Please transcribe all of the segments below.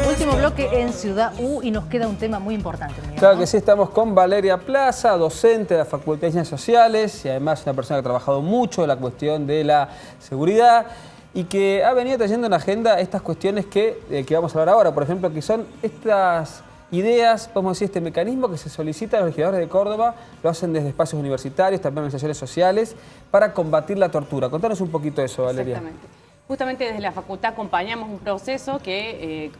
Último bloque en Ciudad U y nos queda un tema muy importante, Miguel, Claro ¿no? que sí, estamos con Valeria Plaza, docente de la Facultad de Ciencias Sociales y además una persona que ha trabajado mucho en la cuestión de la seguridad y que ha venido trayendo en la agenda estas cuestiones que vamos a hablar ahora. Por ejemplo, que son estas ideas, podemos decir, este mecanismo que se solicita a los legisladores de Córdoba, lo hacen desde espacios universitarios, también organizaciones sociales, para combatir la tortura. Contanos un poquito de eso, Valeria. Exactamente. Justamente desde la facultad acompañamos un proceso que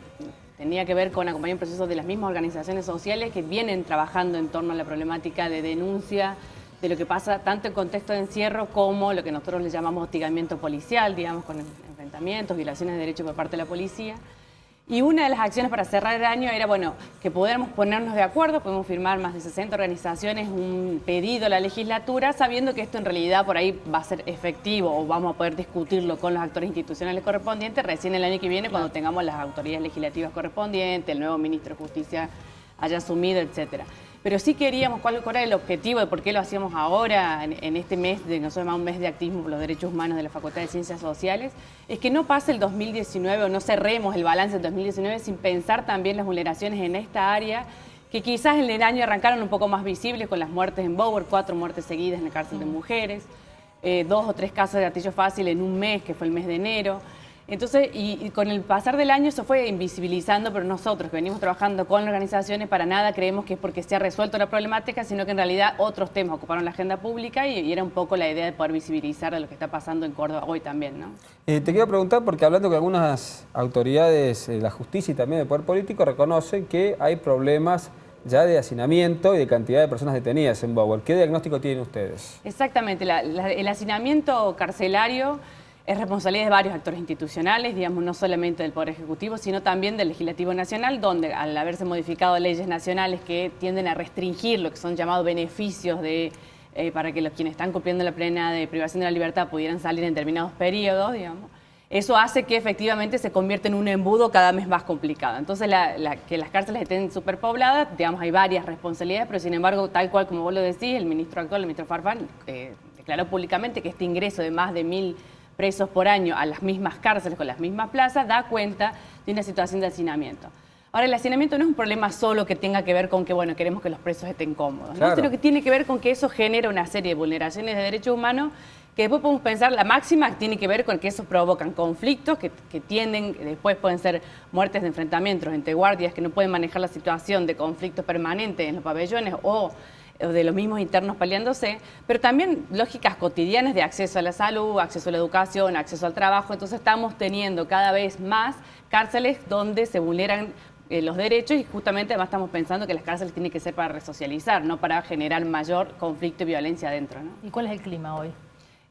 tenía que ver con acompañar un proceso de las mismas organizaciones sociales que vienen trabajando en torno a la problemática de denuncia de lo que pasa tanto en contexto de encierro como lo que nosotros le llamamos hostigamiento policial, digamos, con enfrentamientos, violaciones de derechos por parte de la policía. Y una de las acciones para cerrar el año era, bueno, que pudiéramos ponernos de acuerdo, podemos firmar más de 60 organizaciones un pedido a la legislatura, sabiendo que esto en realidad por ahí va a ser efectivo o vamos a poder discutirlo con los actores institucionales correspondientes recién el año que viene, cuando tengamos las autoridades legislativas correspondientes, el nuevo ministro de Justicia haya asumido, etcétera. Pero sí queríamos, ¿cuál era el objetivo de por qué lo hacíamos ahora, en este mes, de nosotros llamamos un mes de activismo por los derechos humanos de la Facultad de Ciencias Sociales? Es que no pase el 2019 o no cerremos el balance del 2019 sin pensar también las vulneraciones en esta área, que quizás en el año arrancaron un poco más visibles con las muertes en Bower, 4 muertes seguidas en la cárcel de mujeres, 2 o 3 casos de gatillo fácil en un mes, que fue el mes de enero. Entonces, y con el pasar del año eso fue invisibilizando, pero nosotros que venimos trabajando con organizaciones para nada creemos que es porque se ha resuelto la problemática, sino que en realidad otros temas ocuparon la agenda pública y era un poco la idea de poder visibilizar de lo que está pasando en Córdoba hoy también, ¿no? Te quiero preguntar, porque hablando con algunas autoridades de la justicia y también del poder político, reconocen que hay problemas ya de hacinamiento y de cantidad de personas detenidas en Bower. ¿Qué diagnóstico tienen ustedes? Exactamente, el hacinamiento carcelario es responsabilidad de varios actores institucionales, digamos, no solamente del Poder Ejecutivo, sino también del Legislativo Nacional, donde al haberse modificado leyes nacionales que tienden a restringir lo que son llamados beneficios para que quienes están cumpliendo la pena de privación de la libertad pudieran salir en determinados periodos, digamos, eso hace que efectivamente se convierta en un embudo cada vez más complicado. Entonces, que las cárceles estén superpobladas, digamos, hay varias responsabilidades, pero sin embargo, tal cual como vos lo decís, el ministro actual, el ministro Farfán, declaró públicamente que este ingreso de más de 1000 presos por año a las mismas cárceles con las mismas plazas da cuenta de una situación de hacinamiento. Ahora, el hacinamiento no es un problema solo que tenga que ver con que, bueno, queremos que los presos estén cómodos, ¿no? Claro. Sino que tiene que ver con que eso genera una serie de vulneraciones de derechos humanos que después podemos pensar, la máxima tiene que ver con que eso provocan conflictos que tienden, después pueden ser muertes de enfrentamientos entre guardias que no pueden manejar la situación de conflictos permanentes en los pabellones o de los mismos internos peleándose, pero también lógicas cotidianas de acceso a la salud, acceso a la educación, acceso al trabajo. Entonces estamos teniendo cada vez más cárceles donde se vulneran los derechos y justamente además estamos pensando que las cárceles tienen que ser para resocializar, no para generar mayor conflicto y violencia adentro, ¿no? ¿Y cuál es el clima hoy?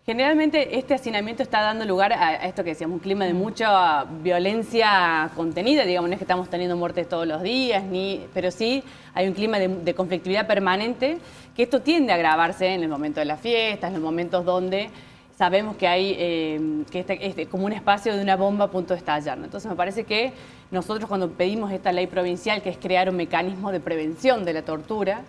Generalmente este hacinamiento está dando lugar a esto que decíamos, un clima de mucha violencia contenida, digamos, no es que estamos teniendo muertes todos los días, pero sí hay un clima de conflictividad permanente, que esto tiende a agravarse en el momento de las fiestas, en los momentos donde sabemos que hay que como un espacio de una bomba a punto de estallar, ¿no? Entonces me parece que nosotros cuando pedimos esta ley provincial, que es crear un mecanismo de prevención de la tortura,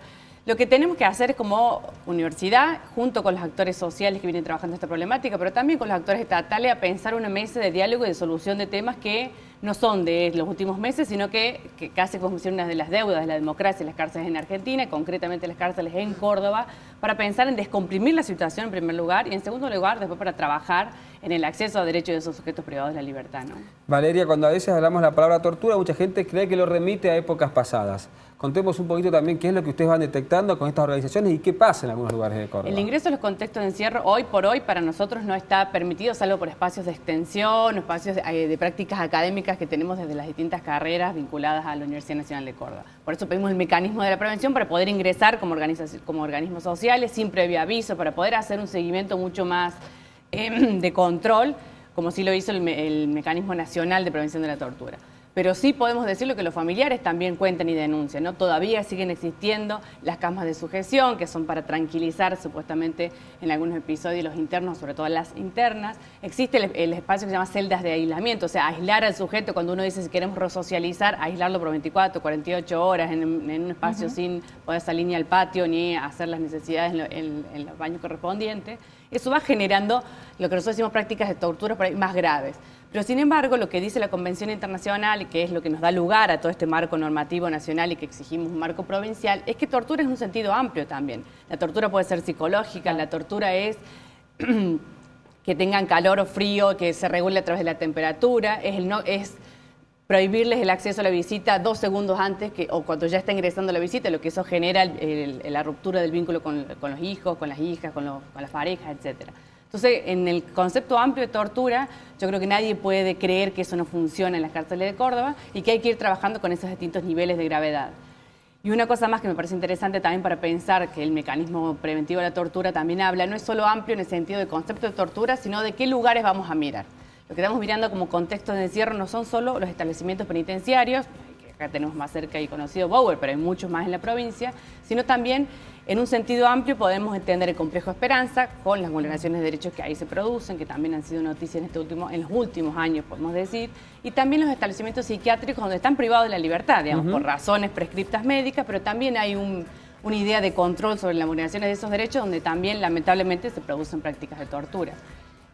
lo que tenemos que hacer como universidad, junto con los actores sociales que vienen trabajando esta problemática, pero también con los actores estatales, a pensar una mesa de diálogo y de solución de temas que no son de los últimos meses, sino que casi como si una de las deudas de la democracia en las cárceles en Argentina, concretamente las cárceles en Córdoba, para pensar en descomprimir la situación en primer lugar y en segundo lugar después para trabajar en el acceso a derechos de esos sujetos privados de la libertad, ¿no? Valeria, cuando a veces hablamos la palabra tortura, mucha gente cree que lo remite a épocas pasadas. Contemos un poquito también qué es lo que ustedes van detectando con estas organizaciones y qué pasa en algunos lugares de Córdoba. El ingreso a los contextos de encierro hoy por hoy para nosotros no está permitido, salvo por espacios de extensión, espacios de prácticas académicas que tenemos desde las distintas carreras vinculadas a la Universidad Nacional de Córdoba. Por eso pedimos el mecanismo de la prevención para poder ingresar como organismos sociales sin previo aviso, para poder hacer un seguimiento mucho más de control, como sí lo hizo el Mecanismo Nacional de Prevención de la Tortura. Pero sí podemos decirlo que los familiares también cuentan y denuncian, ¿no? Todavía siguen existiendo las camas de sujeción, que son para tranquilizar supuestamente en algunos episodios los internos, sobre todo las internas. Existe el espacio que se llama celdas de aislamiento, o sea, aislar al sujeto cuando uno dice si queremos resocializar, aislarlo por 24, 48 horas en un espacio sin poder salir ni al patio ni hacer las necesidades en los baños correspondientes. Eso va generando lo que nosotros decimos prácticas de tortura por ahí más graves. Pero sin embargo, lo que dice la Convención Internacional, y que es lo que nos da lugar a todo este marco normativo nacional y que exigimos un marco provincial, es que tortura es un sentido amplio también. La tortura puede ser psicológica, la tortura es que tengan calor o frío, que se regule a través de la temperatura, es prohibirles el acceso a la visita 2 segundos antes o cuando ya está ingresando la visita, lo que eso genera la ruptura del vínculo con los hijos, con las hijas, con las parejas, etc. Entonces, en el concepto amplio de tortura, yo creo que nadie puede creer que eso no funciona en las cárceles de Córdoba y que hay que ir trabajando con esos distintos niveles de gravedad. Y una cosa más que me parece interesante también para pensar que el mecanismo preventivo de la tortura también habla, no es solo amplio en el sentido de concepto de tortura, sino de qué lugares vamos a mirar. Lo que estamos mirando como contexto de encierro no son solo los establecimientos penitenciarios, que acá tenemos más cerca y conocido Bower, pero hay muchos más en la provincia, sino también en un sentido amplio podemos entender el complejo Esperanza con las vulneraciones de derechos que ahí se producen, que también han sido noticias en los últimos años, podemos decir, y también los establecimientos psiquiátricos donde están privados de la libertad, digamos, por razones prescriptas médicas, pero también hay una idea de control sobre las vulneraciones de esos derechos donde también lamentablemente se producen prácticas de tortura.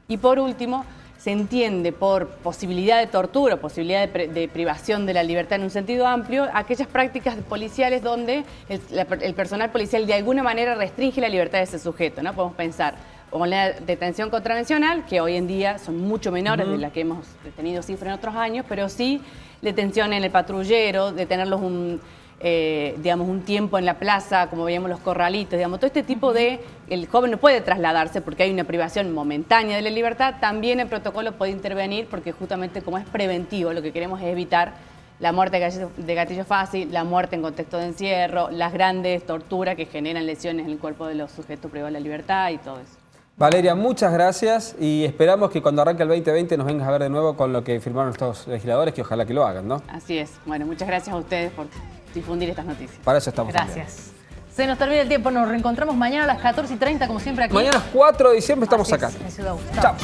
Y por último, se entiende por posibilidad de tortura, posibilidad de privación de la libertad en un sentido amplio, aquellas prácticas policiales donde el personal policial de alguna manera restringe la libertad de ese sujeto, ¿no? Podemos pensar o en la detención contravencional, que hoy en día son mucho menores de las que hemos tenido cifra en otros años, pero sí detención en el patrullero, detenerlos un tiempo en la plaza, como veíamos los corralitos, digamos, todo este tipo el joven no puede trasladarse porque hay una privación momentánea de la libertad, también el protocolo puede intervenir porque justamente como es preventivo, lo que queremos es evitar la muerte de gatillo fácil, la muerte en contexto de encierro, las grandes torturas que generan lesiones en el cuerpo de los sujetos privados de la libertad y todo eso. Valeria, muchas gracias y esperamos que cuando arranque el 2020 nos vengas a ver de nuevo con lo que firmaron estos legisladores, que ojalá que lo hagan, ¿no? Así es. Bueno, muchas gracias a ustedes por difundir estas noticias. Para eso estamos. Gracias. Se nos termina el tiempo, nos reencontramos mañana a las 14:30 como siempre aquí. Mañana 4 de diciembre estamos Así acá. es, en Ciudad Augusta. Chao.